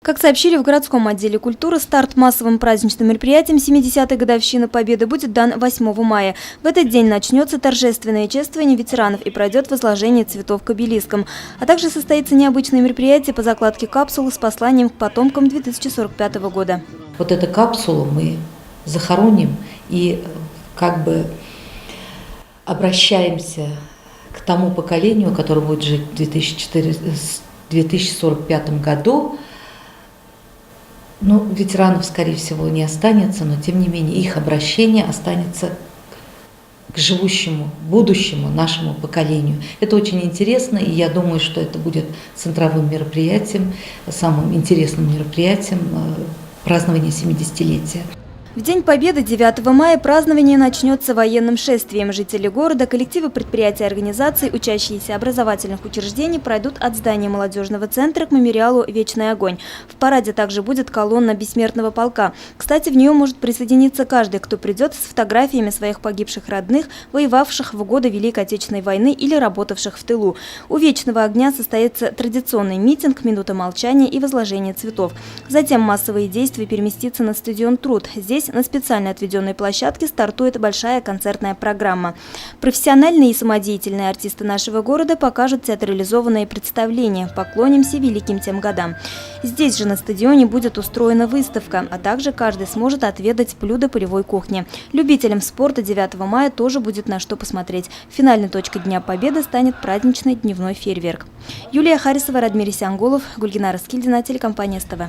Как сообщили в городском отделе культуры, старт массовым праздничным мероприятием 70-й годовщины Победы будет дан 8 мая. В этот день начнется торжественное чествование ветеранов и пройдет возложение цветов к обелискам. А также состоится необычное мероприятие по закладке капсулы с посланием к потомкам 2045 года. Вот эту капсулу мы захороним и обращаемся к тому поколению, которое будет жить в 2045 году. Ветеранов, скорее всего, не останется, но тем не менее их обращение останется к живущему, будущему нашему поколению. Это очень интересно, и я думаю, что это будет центровым мероприятием, самым интересным мероприятием празднования 70-летия. В День Победы 9 мая празднование начнется военным шествием. Жители города, коллективы предприятий и организаций, учащиеся образовательных учреждений пройдут от здания молодежного центра к мемориалу «Вечный огонь». В параде также будет колонна бессмертного полка. Кстати, в нее может присоединиться каждый, кто придет с фотографиями своих погибших родных, воевавших в годы Великой Отечественной войны или работавших в тылу. У «Вечного огня» состоится традиционный митинг, минута молчания и возложение цветов. Затем массовые действия переместятся на стадион «Труд». Здесь на специально отведенной площадке стартует большая концертная программа. Профессиональные и самодеятельные артисты нашего города покажут театрализованные представления «Поклонимся великим тем годам». Здесь же на стадионе будет устроена выставка, а также каждый сможет отведать блюда полевой кухни. Любителям спорта 9 мая тоже будет на что посмотреть. Финальной точкой Дня Победы станет праздничный дневной фейерверк. Юлия Харисова, Радмир Исянголов, Гульгина Раскильдина, телекомпания СТВ.